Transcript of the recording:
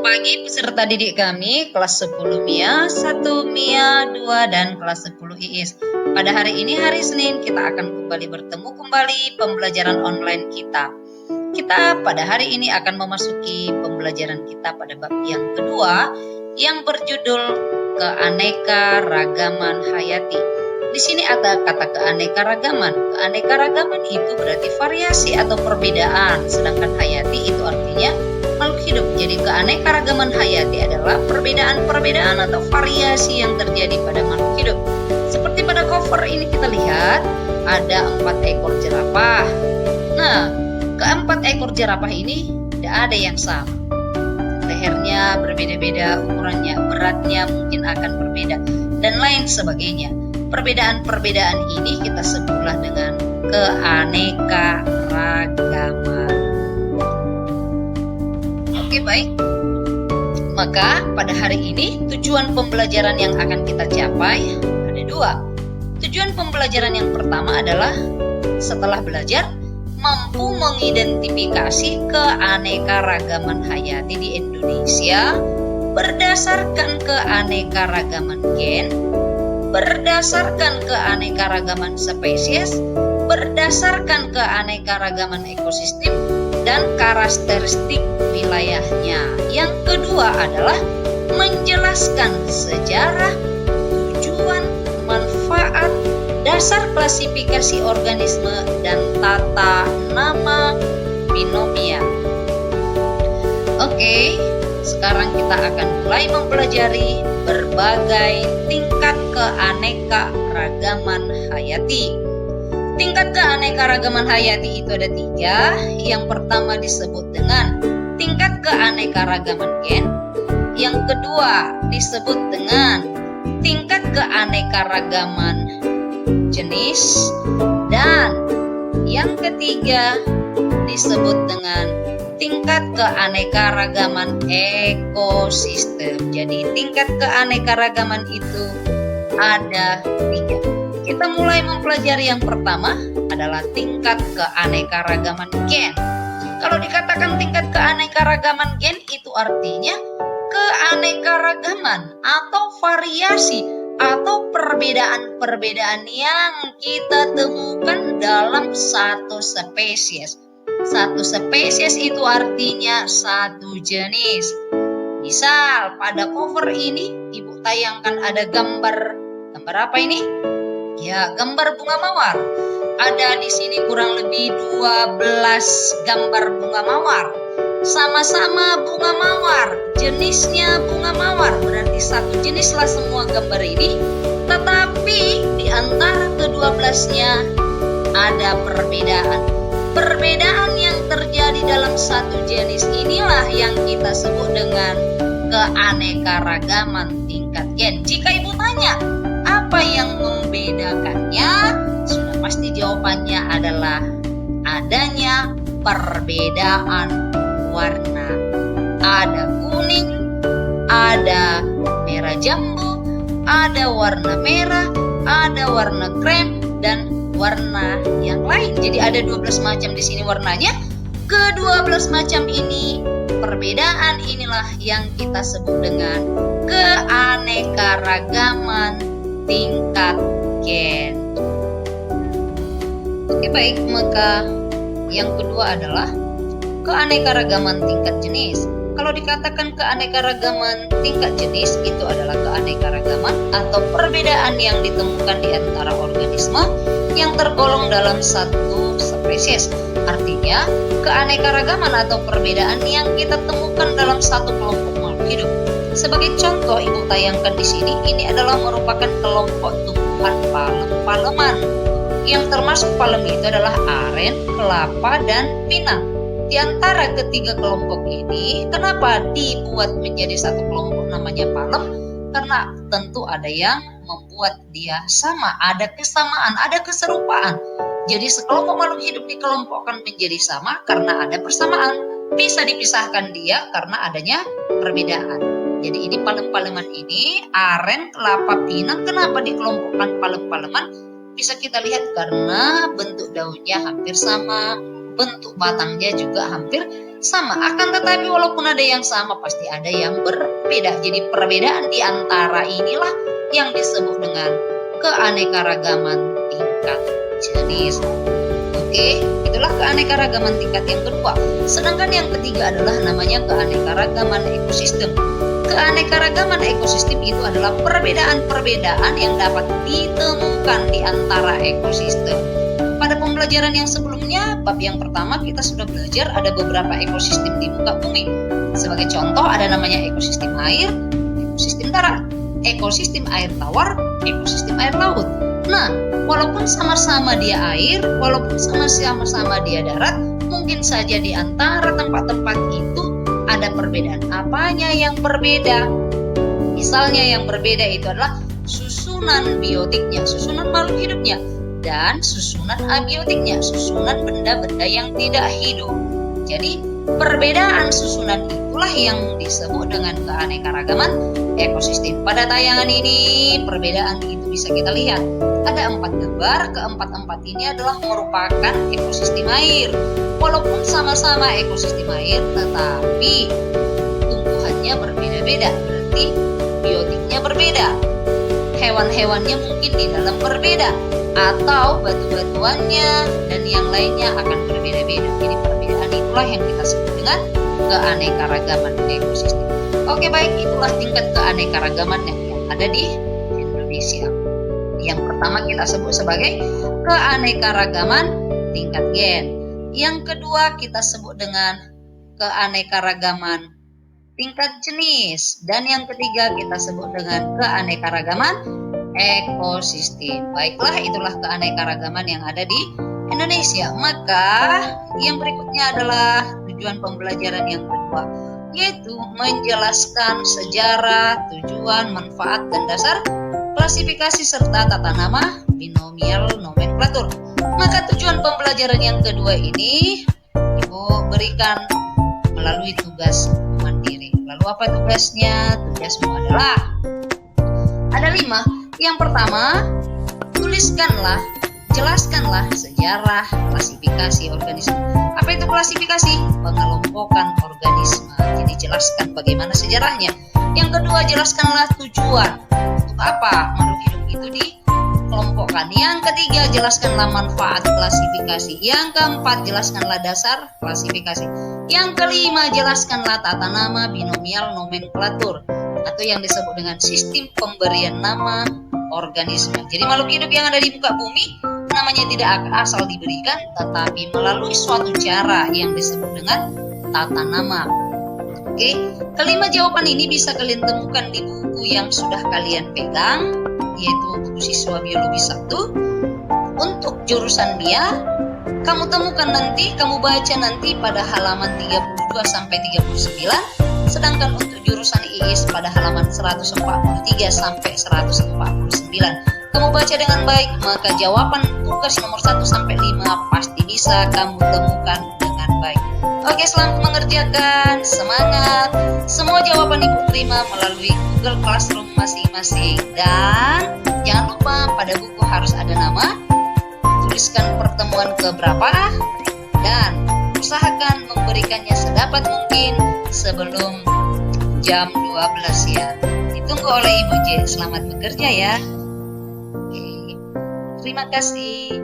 Selamat pagi peserta didik kami kelas 10 MIA, 1 MIA, 2 dan kelas 10 IIS. Pada hari ini hari Senin kita akan kembali bertemu pembelajaran online kita. Kita pada hari ini akan memasuki pembelajaran kita pada bab yang kedua yang berjudul keanekaragaman hayati. Di sini ada kata keanekaragaman. Keanekaragaman itu berarti variasi atau perbedaan, sedangkan hayati itu artinya makhluk hidup. Jadi keanekaragaman hayati adalah perbedaan-perbedaan atau variasi yang terjadi pada makhluk hidup. Seperti pada cover ini kita lihat ada 4 ekor jerapah. Nah, keempat ekor jerapah ini tidak ada yang sama. Lehernya berbeda-beda, ukurannya, beratnya mungkin akan berbeda, dan lain sebagainya. Perbedaan-perbedaan ini kita sebutlah dengan keanekaragaman. Oke, baik. Maka pada hari ini tujuan pembelajaran yang akan kita capai ada 2. Tujuan pembelajaran yang pertama adalah setelah belajar mampu mengidentifikasi keanekaragaman hayati di Indonesia berdasarkan keanekaragaman gen, berdasarkan keanekaragaman spesies, berdasarkan keanekaragaman ekosistem, dan karakteristik wilayahnya. Yang kedua adalah menjelaskan sejarah, tujuan, manfaat, dasar klasifikasi organisme, dan tata nama binomia. Oke, sekarang kita akan mulai mempelajari berbagai tingkat keanekaragaman hayati. Tingkat keanekaragaman hayati itu ada 3. Yang pertama disebut dengan tingkat keanekaragaman gen. Yang kedua disebut dengan tingkat keanekaragaman jenis. Dan yang ketiga disebut dengan tingkat keanekaragaman ekosistem. Jadi tingkat keanekaragaman itu ada 3. Kita mulai mempelajari yang pertama adalah tingkat keanekaragaman gen. Kalau dikatakan tingkat keanekaragaman gen itu artinya keanekaragaman atau variasi atau perbedaan-perbedaan yang kita temukan dalam satu spesies. Satu spesies itu artinya satu jenis. Misal pada cover ini Ibu tayangkan ada gambar apa ini? Ya, gambar bunga mawar. Ada di sini kurang lebih 12 gambar bunga mawar. Sama-sama bunga mawar, jenisnya bunga mawar. Berarti satu jenislah semua gambar ini. Tetapi di antara ke-12-nya ada perbedaan. Perbedaan yang terjadi dalam satu jenis inilah yang kita sebut dengan keanekaragaman tingkat gen. Jika Ibu tanya, apa yang membedakannya? Sudah pasti jawabannya adalah adanya perbedaan warna. Ada kuning, ada merah jambu, ada warna merah, ada warna krem, dan warna yang lain. Jadi ada 12 macam di sini warnanya. Ke-12 macam ini, perbedaan inilah yang kita sebut dengan keanekaragaman tingkat gen. Oke, baik, maka yang kedua adalah keanekaragaman tingkat jenis. Kalau dikatakan keanekaragaman tingkat jenis itu adalah keanekaragaman atau perbedaan yang ditemukan di antara organisme yang tergolong dalam satu spesies. Artinya, keanekaragaman atau perbedaan yang kita temukan dalam satu kelompok makhluk hidup. Sebagai contoh, Ibu tayangkan di sini, ini adalah merupakan kelompok tumbuhan palem-paleman. Yang termasuk palem itu adalah aren, kelapa, dan pinang. Di antara ketiga kelompok ini, kenapa dibuat menjadi satu kelompok namanya palem? Karena tentu ada yang membuat dia sama, ada kesamaan, ada keserupaan. Jadi sekelompok makhluk hidup dikelompokkan menjadi sama karena ada persamaan. Bisa dipisahkan dia karena adanya perbedaan. Jadi ini palem-paleman ini, aren, kelapa, pinang. Kenapa dikelompokkan palem-paleman? Bisa kita lihat karena bentuk daunnya hampir sama, bentuk batangnya juga hampir sama, akan tetapi walaupun ada yang sama pasti ada yang berbeda. Jadi perbedaan di antara inilah yang disebut dengan keanekaragaman tingkat jenis. Oke, itulah keanekaragaman tingkat yang kedua. Sedangkan yang ketiga adalah namanya keanekaragaman ekosistem. Keanekaragaman ekosistem itu adalah perbedaan-perbedaan yang dapat ditemukan di antara ekosistem. Pada pembelajaran yang sebelumnya, bab yang pertama kita sudah belajar ada beberapa ekosistem di muka bumi. Sebagai contoh ada namanya ekosistem air, ekosistem darat, ekosistem air tawar, ekosistem air laut. Nah, walaupun sama-sama dia air, walaupun sama-sama dia darat, mungkin saja di antara tempat-tempat itu ada perbedaan. Apanya yang berbeda? Misalnya yang berbeda itu adalah susunan biotiknya, susunan makhluk hidupnya, dan susunan abiotiknya, susunan benda-benda yang tidak hidup. Jadi perbedaan susunan itulah yang disebut dengan keanekaragaman ekosistem. Pada tayangan ini perbedaan itu bisa kita lihat. Ada 4 gambar, keempat-empat ini adalah merupakan ekosistem air. Walaupun sama-sama ekosistem air, tetapi tumbuhannya berbeda-beda, berarti biotiknya berbeda. Hewan-hewannya mungkin di dalam berbeda, atau batu-batuannya dan yang lainnya akan berbeda-beda. Jadi perbedaan itulah yang kita sebut dengan keanekaragaman ekosistem. Oke, baik, itulah tingkat keanekaragaman yang ada di Indonesia. Yang pertama kita sebut sebagai keanekaragaman tingkat gen. Yang kedua kita sebut dengan keanekaragaman tingkat jenis. Dan yang ketiga kita sebut dengan keanekaragaman ekosistem. Baiklah, itulah keanekaragaman yang ada di Indonesia. Maka yang berikutnya adalah tujuan pembelajaran yang kedua, yaitu menjelaskan sejarah, tujuan, manfaat, dan dasar klasifikasi serta tata nama binomial nomenklatur. Maka tujuan pembelajaran yang kedua ini Ibu berikan melalui tugas mandiri. Lalu apa tugasnya? Tugasmu adalah ada 5. Yang pertama, tuliskanlah, jelaskanlah sejarah klasifikasi organisme. Apa itu klasifikasi? Pengelompokan organisme. Jadi jelaskan bagaimana sejarahnya. Yang kedua, jelaskanlah tujuan. Untuk apa makhluk hidup itu dikelompokkan. Yang ketiga, jelaskanlah manfaat klasifikasi. Yang keempat, jelaskanlah dasar klasifikasi. Yang kelima, jelaskanlah tata nama binomial nomenklatur, atau yang disebut dengan sistem pemberian nama organisme. Jadi makhluk hidup yang ada di muka bumi namanya tidak asal diberikan, tetapi melalui suatu cara yang disebut dengan tata nama. Oke, kelima jawaban ini bisa kalian temukan di buku yang sudah kalian pegang, yaitu buku siswa biologi 1. Untuk jurusan dia, kamu temukan nanti, kamu baca nanti pada halaman 32 sampai 39. Sedangkan untuk jurusan IIS pada halaman 143 sampai 149. Kamu baca dengan baik, maka jawaban tugas nomor 1 sampai 5 pasti bisa kamu temukan dengan baik. Oke, selamat mengerjakan, semangat. Semua jawaban Ibu terima melalui Google Classroom masing-masing. Dan jangan lupa pada buku harus ada nama, tuliskan pertemuan keberapa, dan usahakan memberikannya sedapat mungkin sebelum jam 12 ya. Ditunggu oleh Ibu J. Selamat bekerja ya. Oke, terima kasih.